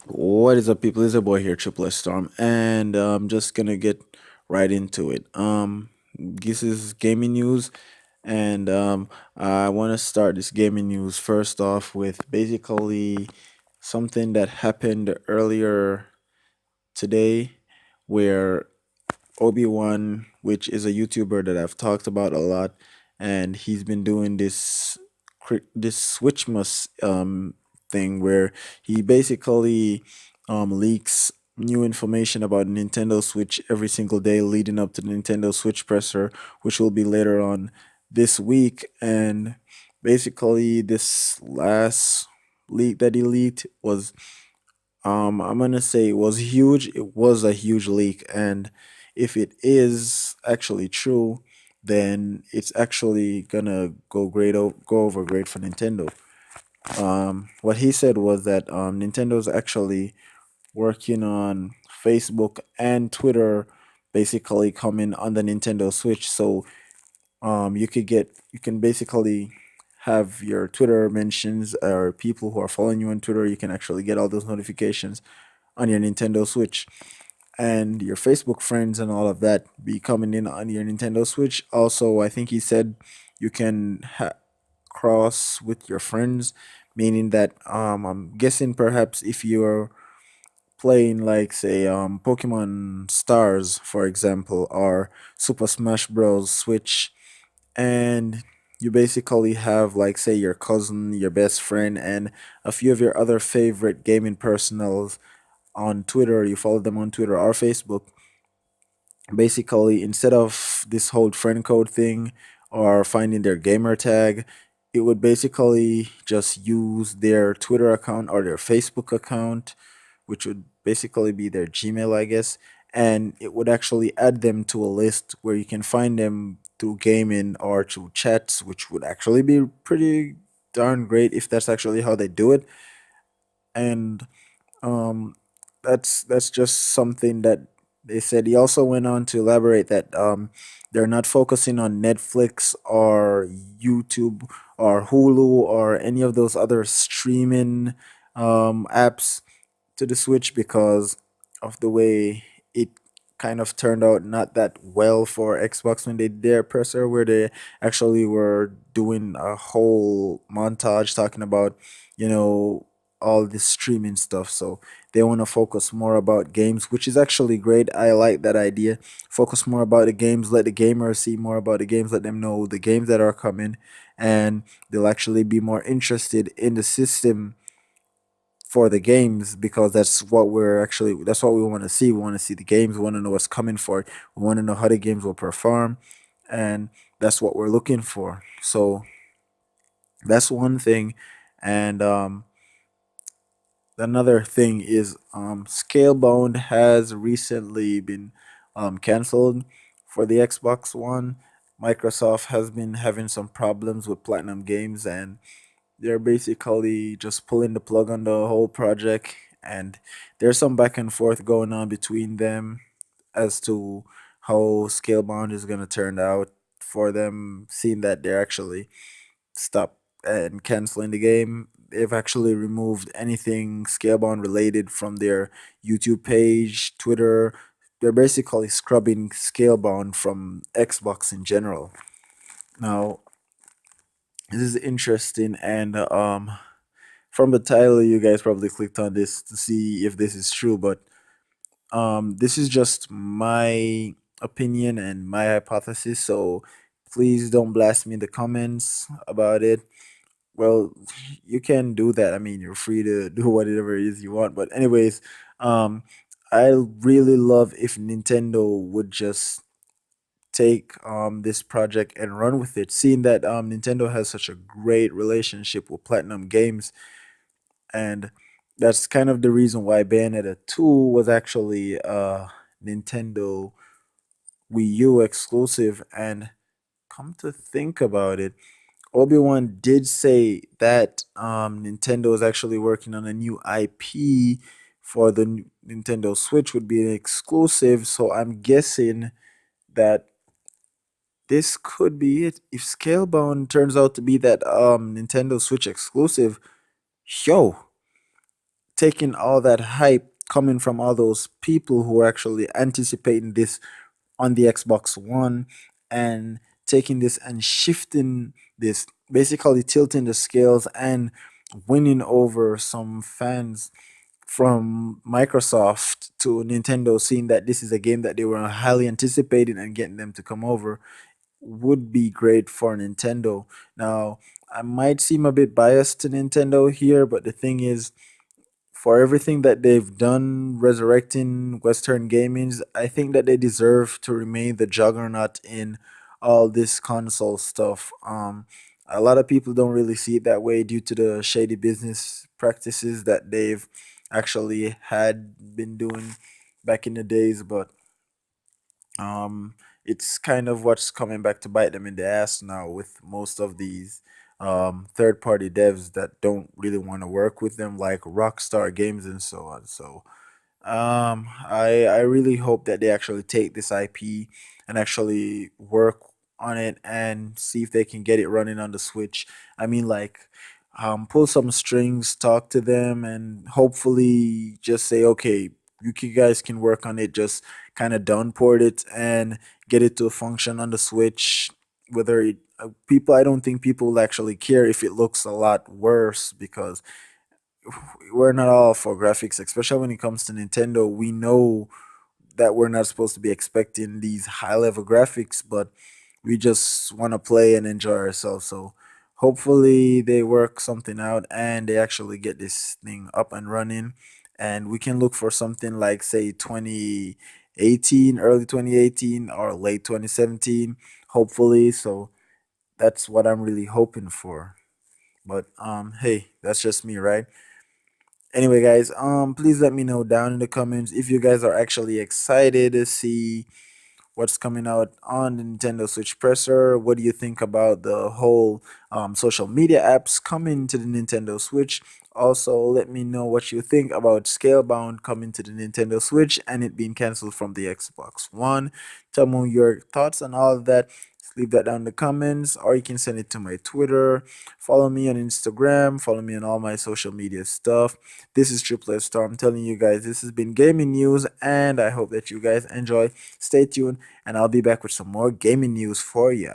What is up, people? It's a boy here, Triple S Storm, and I'm just gonna get right into it. This is gaming news, and I want to start this gaming news first off with basically something that happened earlier today, where Obi-Wan, which is a YouTuber that I've talked about a lot, and he's been doing this Switchmas thing where he basically leaks new information about Nintendo Switch every single day leading up to the Nintendo Switch presser, which will be later on this week. And basically, this last leak that he leaked was I'm gonna say it was huge. It was a huge leak, and if it is actually true, then it's actually gonna go over great for Nintendo. What he said was that Nintendo's actually working on Facebook and Twitter, basically coming on the Nintendo Switch. So you can basically have your Twitter mentions or people who are following you on Twitter. You can actually get all those notifications on your Nintendo Switch, and your Facebook friends and all of that be coming in on your Nintendo Switch. Also, I think he said you can cross with your friends, meaning that I'm guessing perhaps if you're playing like say Pokemon Stars, for example, or Super Smash Bros. Switch, and you basically have like say your cousin, your best friend, and a few of your other favorite gaming personals on Twitter, you follow them on Twitter or Facebook, basically instead of this whole friend code thing or finding their gamer tag, it would basically just use their Twitter account or their Facebook account, which would basically be their Gmail, I guess, and it would actually add them to a list where you can find them through gaming or through chats, which would actually be pretty darn great if that's actually how they do it. And um, that's just something that they said. He also went on to elaborate that they're not focusing on Netflix or YouTube or Hulu or any of those other streaming apps to the Switch because of the way it kind of turned out not that well for Xbox when they did their presser, where they actually were doing a whole montage talking about, you know, all this streaming stuff. So they want to focus more about games, which is actually great. I like that idea. Focus more about the games, let the gamers see more about the games, let them know the games that are coming, and they'll actually be more interested in the system for the games because that's what we want to see. We want to see the games. We want to know what's coming for it. We want to know how the games will perform, and that's what we're looking for. So that's one thing, and another thing is Scalebound has recently been canceled for the Xbox One. Microsoft has been having some problems with Platinum Games, and they're basically just pulling the plug on the whole project. And there's some back and forth going on between them as to how Scalebound is going to turn out for them, seeing that they're actually stop and canceling the game. They've actually removed anything Scalebound related from their YouTube page, Twitter. They're basically scrubbing Scalebound from Xbox in general. Now, this is interesting, and from the title, you guys probably clicked on this to see if this is true, but this is just my opinion and my hypothesis. So please don't blast me in the comments about it. Well, you can do that. I mean, you're free to do whatever it is you want. But anyways, um, I really love if Nintendo would just take this project and run with it. Seeing that Nintendo has such a great relationship with Platinum Games, and that's kind of the reason why Bayonetta 2 was actually Nintendo Wii U exclusive. And come to think about it, Obi-Wan did say that Nintendo is actually working on a new IP for the Nintendo Switch would be an exclusive. So I'm guessing that this could be it. If Scalebound turns out to be that Nintendo Switch exclusive, yo, taking all that hype coming from all those people who are actually anticipating this on the Xbox One and taking this and shifting this, basically tilting the scales and winning over some fans from Microsoft to Nintendo, seeing that this is a game that they were highly anticipating and getting them to come over would be great for Nintendo. Now, I might seem a bit biased to Nintendo here, but the thing is, for everything that they've done resurrecting Western gamings, I think that they deserve to remain the juggernaut in all this console stuff. A lot of people don't really see it that way due to the shady business practices that they've actually had been doing back in the days, but um, it's kind of what's coming back to bite them in the ass now with most of these third party devs that don't really want to work with them, like Rockstar Games and so on. So I really hope that they actually take this IP and actually work on it and see if they can get it running on the Switch. I mean, like, pull some strings, talk to them, and hopefully just say, okay, guys can work on it. Just kind of downport it and get it to function on the Switch. Whether it, people, I don't think people will actually care if it looks a lot worse because we're not all for graphics, especially when it comes to Nintendo. We know that we're not supposed to be expecting these high level graphics, but we just want to play and enjoy ourselves. So hopefully they work something out and they actually get this thing up and running, and we can look for something like, say, 2018, early 2018 or late 2017, hopefully. So that's what I'm really hoping for. But hey, that's just me, right? Anyway, guys, please let me know down in the comments if you guys are actually excited to see what's coming out on the Nintendo Switch presser. What do you think about the whole social media apps coming to the Nintendo Switch? Also, let me know what you think about Scalebound coming to the Nintendo Switch and it being cancelled from the Xbox One. Tell me your thoughts on all of that. Just leave that down in the comments, or you can send it to my Twitter. Follow me on Instagram. Follow me on all my social media stuff. This is Triple S Star. I'm telling you guys, this has been gaming news, and I hope that you guys enjoy. Stay tuned, and I'll be back with some more gaming news for ya.